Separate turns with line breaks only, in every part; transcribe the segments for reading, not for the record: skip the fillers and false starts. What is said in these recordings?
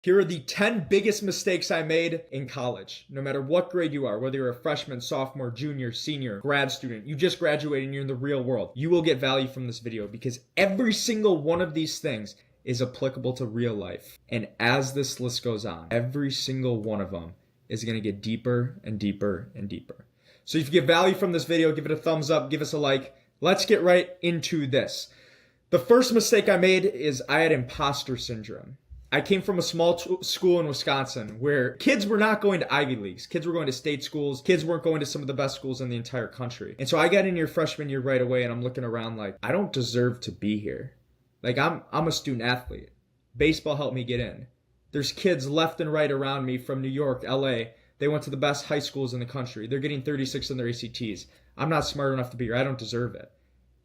Here are the 10 biggest mistakes I made in college. No matter what grade you are, whether you're a freshman, sophomore, junior, senior, grad student, you just graduated and you're in the real world, you will get value from this video because every single one of these things is applicable to real life. And as this list goes on, every single one of them is going to get deeper and deeper and deeper. So if you get value from this video, give it a thumbs up, give us a like. Let's get right into this. The first mistake I made is I had imposter syndrome. I came from a small school in Wisconsin where kids were not going to Ivy Leagues. Kids were going to state schools. Kids weren't going to some of the best schools in the entire country. And so I got in your freshman year right away and I'm looking around like, I don't deserve to be here. Like I'm a student athlete. Baseball helped me get in. There's kids left and right around me from New York, LA. They went to the best high schools in the country. They're getting 36 in their ACTs. I'm not smart enough to be here. I don't deserve it.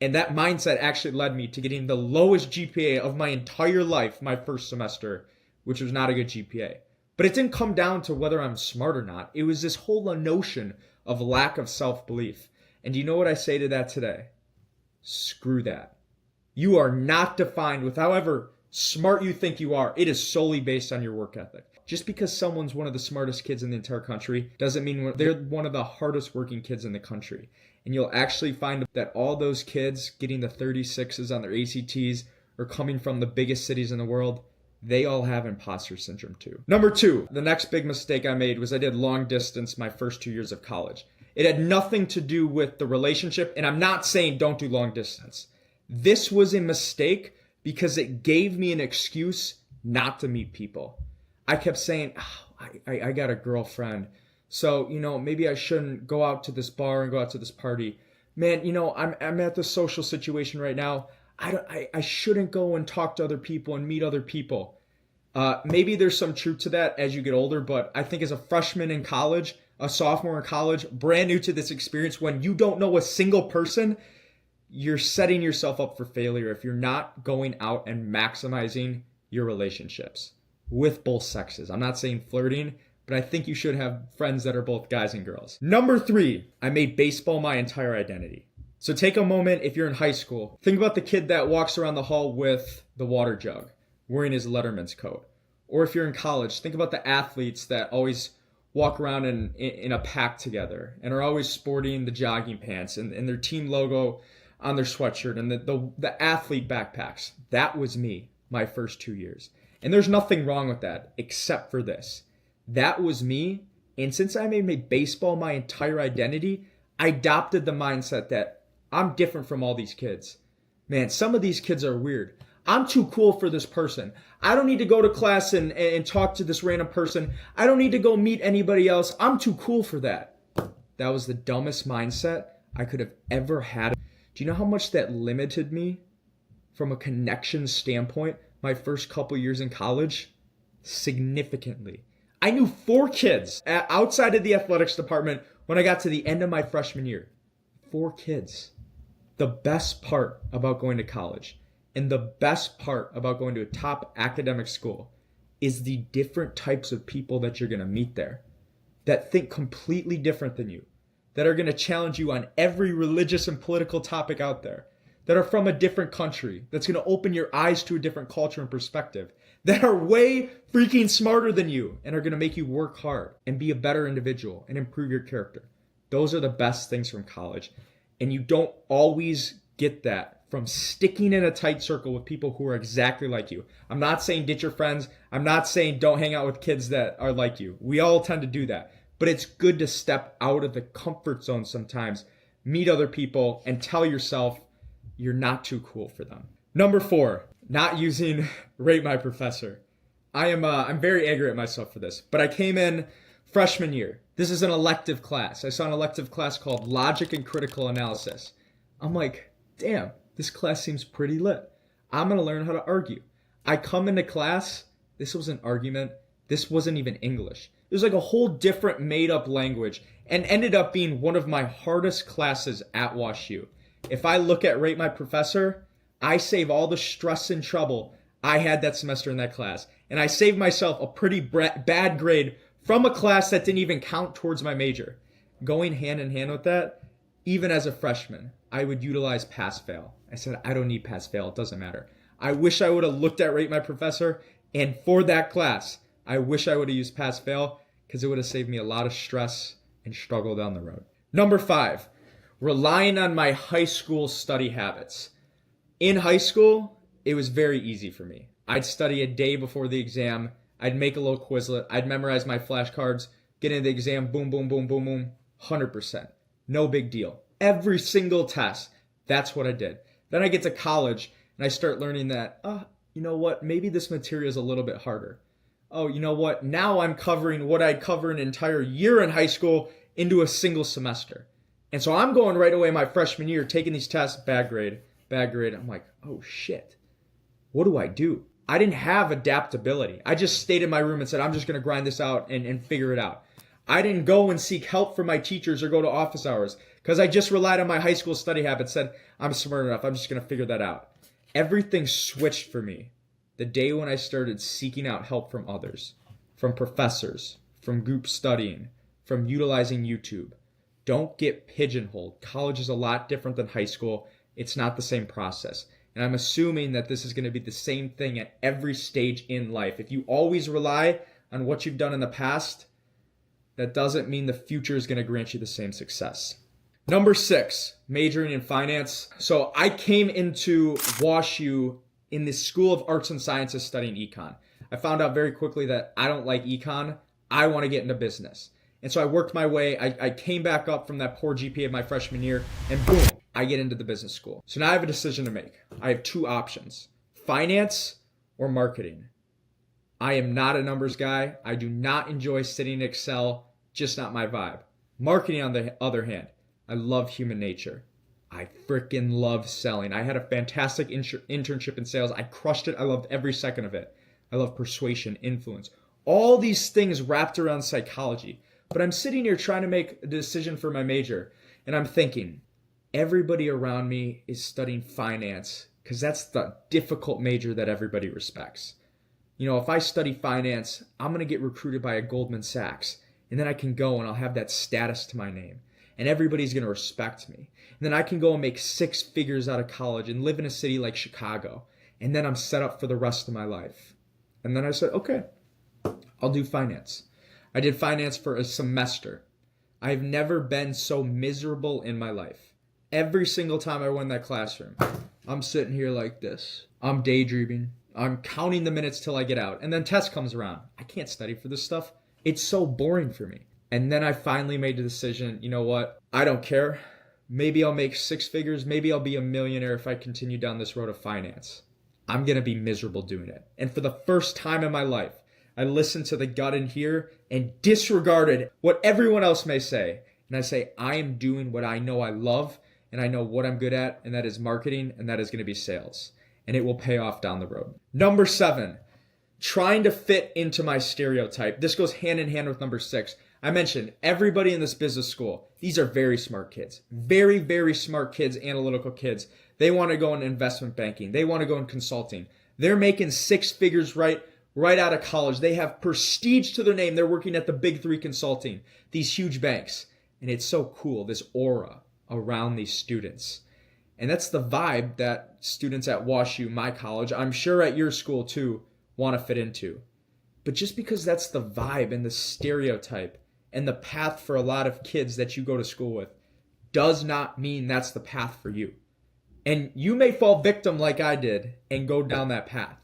And that mindset actually led me to getting the lowest GPA of my entire life my first semester, which was not a good GPA. But it didn't come down to whether I'm smart or not. It was this whole notion of lack of self-belief. And do you know what I say to that today? Screw that. You are not defined with however smart you think you are. It is solely based on your work ethic. Just because someone's one of the smartest kids in the entire country doesn't mean they're one of the hardest working kids in the country. And you'll actually find that all those kids getting the 36s on their ACTs or coming from the biggest cities in the world, they all have imposter syndrome too. Number two, the next big mistake I made was I did long distance my first 2 years of college. It had nothing to do with the relationship, and I'm not saying don't do long distance. This was a mistake because it gave me an excuse not to meet people. I kept saying, oh, I got a girlfriend. So, maybe I shouldn't go out to this bar and go out to this party. Man, I'm at this social situation right now. I shouldn't go and talk to other people and meet other people. Maybe there's some truth to that as you get older, but I think as a freshman in college, a sophomore in college, brand new to this experience, when you don't know a single person, you're setting yourself up for failure if you're not going out and maximizing your relationships with both sexes. I'm not saying flirting, but I think you should have friends that are both guys and girls. Number three, I made baseball my entire identity. So take a moment if you're in high school. Think about the kid that walks around the hall with the water jug, wearing his Letterman's coat. Or if you're in college, think about the athletes that always walk around in a pack together and are always sporting the jogging pants and their team logo on their sweatshirt and the athlete backpacks. That was me my first 2 years. And there's nothing wrong with that except for this. That was me, and since I made baseball my entire identity, I adopted the mindset that I'm different from all these kids. Man, some of these kids are weird. I'm too cool for this person. I don't need to go to class and talk to this random person. I don't need to go meet anybody else. I'm too cool for that. That was the dumbest mindset I could have ever had. Do you know how much that limited me from a connection standpoint my first couple years in college? Significantly. I knew 4 kids outside of the athletics department when I got to the end of my freshman year. 4 kids. The best part about going to college and the best part about going to a top academic school is the different types of people that you're going to meet there that think completely different than you, that are going to challenge you on every religious and political topic out there, that are from a different country, that's going to open your eyes to a different culture and perspective, that are way freaking smarter than you and are going to make you work hard and be a better individual and improve your character. Those are the best things from college. And you don't always get that from sticking in a tight circle with people who are exactly like you. I'm not saying ditch your friends. I'm not saying don't hang out with kids that are like you. We all tend to do that. But it's good to step out of the comfort zone sometimes, meet other people, and tell yourself you're not too cool for them. Number 4, not using Rate My Professor. I'm very angry at myself for this, but I came in freshman year. This is an elective class. I saw an elective class called Logic and Critical Analysis. I'm like, damn, this class seems pretty lit. I'm going to learn how to argue. I come into class. This was an argument. This wasn't even English. It was like a whole different made up language and ended up being one of my hardest classes at WashU. If I look at Rate My Professor, I save all the stress and trouble I had that semester in that class. And I saved myself a pretty bad grade from a class that didn't even count towards my major. Going hand in hand with that, even as a freshman, I would utilize pass-fail. I said, I don't need pass-fail. It doesn't matter. I wish I would have looked at Rate My Professor, and for that class, I wish I would have used pass fail because it would have saved me a lot of stress and struggle down the road. Number 5, relying on my high school study habits. In high school, it was very easy for me. I'd study a day before the exam. I'd make a little Quizlet. I'd memorize my flashcards, get into the exam, boom, boom, boom, boom, boom, 100%. No big deal. Every single test, that's what I did. Then I get to college and I start learning that, you know what, maybe this material is a little bit harder. Oh, you know what, now I'm covering what I'd cover an entire year in high school into a single semester. And so I'm going right away my freshman year, taking these tests, bad grade. I'm like, oh shit, what do I do? I didn't have adaptability. I just stayed in my room and said, I'm just going to grind this out and figure it out. I didn't go and seek help from my teachers or go to office hours because I just relied on my high school study habits, said, I'm smart enough, I'm just going to figure that out. Everything switched for me the day when I started seeking out help from others, from professors, from group studying, from utilizing YouTube. Don't get pigeonholed. College is a lot different than high school. It's not the same process. And I'm assuming that this is going to be the same thing at every stage in life. If you always rely on what you've done in the past, that doesn't mean the future is going to grant you the same success. Number 6, majoring in finance. So I came into WashU in the School of Arts and Sciences studying econ. I found out very quickly that I don't like econ. I want to get into business. And so I worked my way. I came back up from that poor GPA of my freshman year, and boom, I get into the business school. So now I have a decision to make. I have 2 options, finance or marketing. I am not a numbers guy. I do not enjoy sitting in Excel, just not my vibe. Marketing, on the other hand, I love human nature. I freaking love selling. I had a fantastic internship in sales. I crushed it. I loved every second of it. I love persuasion, influence, all these things wrapped around psychology. But I'm sitting here trying to make a decision for my major, and I'm thinking, everybody around me is studying finance because that's the difficult major that everybody respects. You know, if I study finance, I'm going to get recruited by a Goldman Sachs, and then I can go and I'll have that status to my name, and everybody's going to respect me. And then I can go and make 6 figures out of college and live in a city like Chicago, and then I'm set up for the rest of my life. And then I said, okay, I'll do finance. I did finance for a semester. I've never been so miserable in my life. Every single time I went in that classroom, I'm sitting here like this. I'm daydreaming. I'm counting the minutes till I get out. And then test comes around. I can't study for this stuff. It's so boring for me. And then I finally made the decision, you know what? I don't care. Maybe I'll make 6 figures. Maybe I'll be a millionaire if I continue down this road of finance. I'm going to be miserable doing it. And for the first time in my life, I listened to the gut in here and disregarded what everyone else may say. And I say, I am doing what I know I love, and I know what I'm good at, and that is marketing, and that is going to be sales. And it will pay off down the road. Number 7, trying to fit into my stereotype. This goes hand in hand with number 6. I mentioned everybody in this business school. These are very smart kids. Very, very smart kids, analytical kids. They want to go in investment banking. They want to go in consulting. They're making 6 figures right out of college. They have prestige to their name. They're working at the big 3 consulting, these huge banks. And it's so cool, this aura around these students. And that's the vibe that students at WashU, my college, I'm sure at your school too, want to fit into. But just because that's the vibe and the stereotype and the path for a lot of kids that you go to school with does not mean that's the path for you. And you may fall victim like I did and go down that path.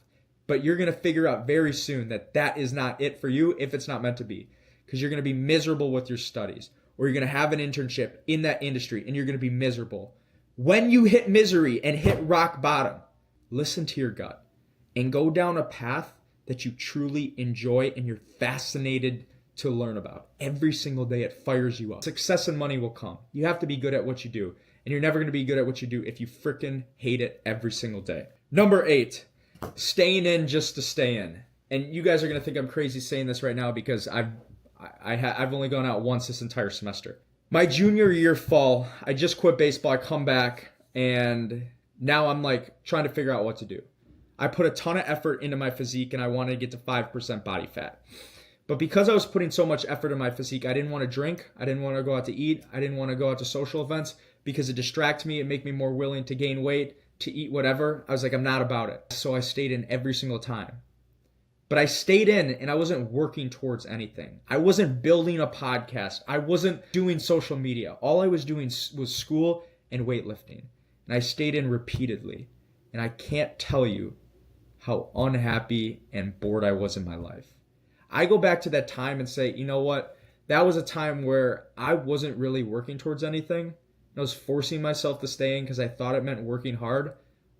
But you're going to figure out very soon that that is not it for you if it's not meant to be. Because you're going to be miserable with your studies. Or you're going to have an internship in that industry and you're going to be miserable. When you hit misery and hit rock bottom, listen to your gut. And go down a path that you truly enjoy and you're fascinated to learn about. Every single day it fires you up. Success and money will come. You have to be good at what you do. And you're never going to be good at what you do if you freaking hate it every single day. Number 8. Staying in just to stay in. And you guys are going to think I'm crazy saying this right now because I've only gone out once this entire semester. My junior year fall, I just quit baseball. I come back and now I'm like trying to figure out what to do. I put a ton of effort into my physique and I wanted to get to 5% body fat. But because I was putting so much effort in my physique, I didn't want to drink. I didn't want to go out to eat. I didn't want to go out to social events because it distracts me. It make me more willing to gain weight, to eat whatever. I was like, I'm not about it. So I stayed in every single time. But I stayed in and I wasn't working towards anything. I wasn't building a podcast. I wasn't doing social media. All I was doing was school and weightlifting. And I stayed in repeatedly. And I can't tell you how unhappy and bored I was in my life. I go back to that time and say, you know what? That was a time where I wasn't really working towards anything. I was forcing myself to stay in because I thought it meant working hard.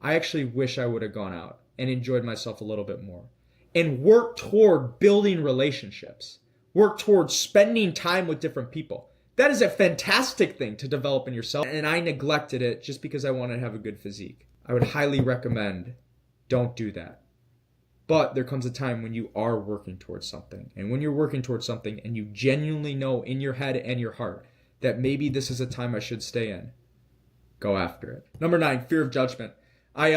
I actually wish I would have gone out and enjoyed myself a little bit more. And work toward building relationships. Work towards spending time with different people. That is a fantastic thing to develop in yourself. And I neglected it just because I wanted to have a good physique. I would highly recommend don't do that. But there comes a time when you are working towards something. And when you're working towards something and you genuinely know in your head and your heart that maybe this is a time I should stay in, go after it. Number 9, fear of judgment. I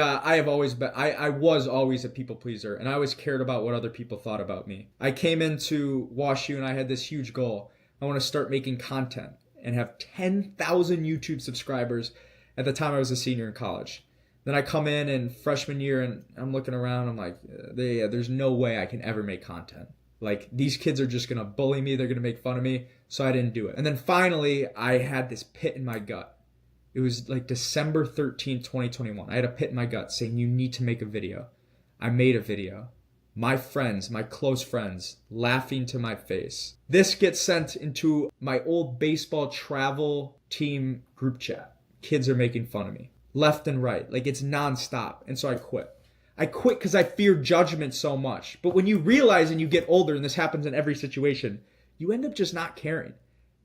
was always a people pleaser, and I always cared about what other people thought about me. I came into WashU and I had this huge goal. I want to start making content and have 10,000 YouTube subscribers at the time I was a senior in college. Then I come in freshman year and I'm looking around. I'm like, there's no way I can ever make content. Like, these kids are just going to bully me. They're going to make fun of me. So I didn't do it. And then finally, I had this pit in my gut. It was like December 13th, 2021. I had a pit in my gut saying, you need to make a video. I made a video. My friends, my close friends, laughing to my face. This gets sent into my old baseball travel team group chat. Kids are making fun of me. Left and right. Like, it's nonstop. And so I quit. I quit because I feared judgment so much. But when you realize and you get older, and this happens in every situation, you end up just not caring.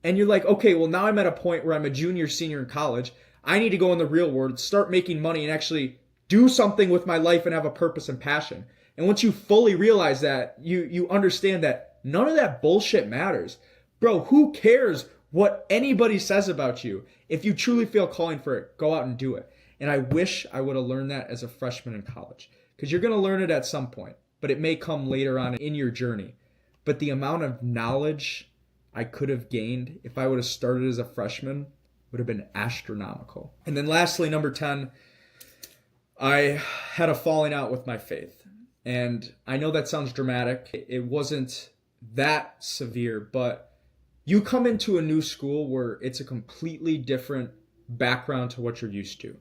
And you're like, okay, well, now I'm at a point where I'm a junior, senior in college. I need to go in the real world, start making money, and actually do something with my life and have a purpose and passion. And once you fully realize that, you understand that none of that bullshit matters. Bro, who cares what anybody says about you? If you truly feel calling for it, go out and do it. And I wish I would have learned that as a freshman in college. Because you're going to learn it at some point, but it may come later on in your journey. But the amount of knowledge I could have gained if I would have started as a freshman would have been astronomical. And then lastly, number 10, I had a falling out with my faith. And I know that sounds dramatic. It wasn't that severe, but you come into a new school where it's a completely different background to what you're used to.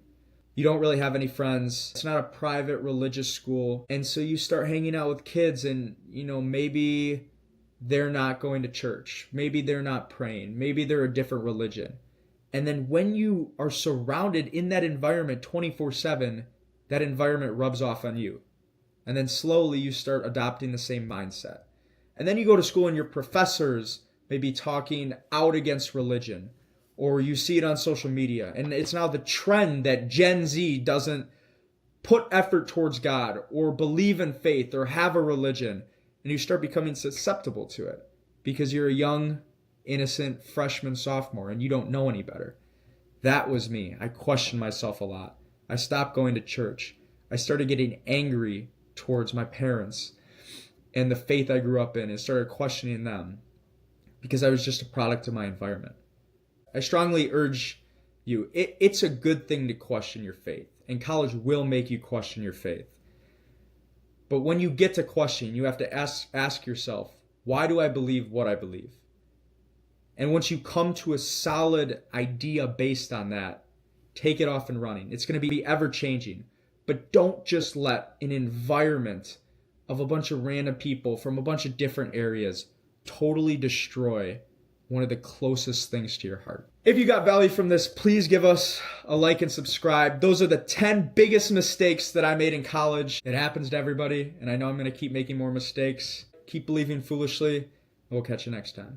You don't really have any friends. It's not a private religious school. And so you start hanging out with kids and, maybe they're not going to church. Maybe they're not praying. Maybe they're a different religion. And then when you are surrounded in that environment 24/7, that environment rubs off on you. And then slowly you start adopting the same mindset. And then you go to school and your professors may be talking out against religion. Or you see it on social media. And it's now the trend that Gen Z doesn't put effort towards God or believe in faith or have a religion. And you start becoming susceptible to it because you're a young, innocent freshman, sophomore, and you don't know any better. That was me. I questioned myself a lot. I stopped going to church. I started getting angry towards my parents and the faith I grew up in and started questioning them because I was just a product of my environment. I strongly urge you, it's a good thing to question your faith, and college will make you question your faith. But when you get to question, you have to ask yourself, why do I believe what I believe? And once you come to a solid idea based on that, take it off and running. It's going to be ever changing. But don't just let an environment of a bunch of random people from a bunch of different areas totally destroy one of the closest things to your heart. If you got value from this, please give us a like and subscribe. Those are the 10 biggest mistakes that I made in college. It happens to everybody, and I know I'm going to keep making more mistakes. Keep believing foolishly, and we'll catch you next time.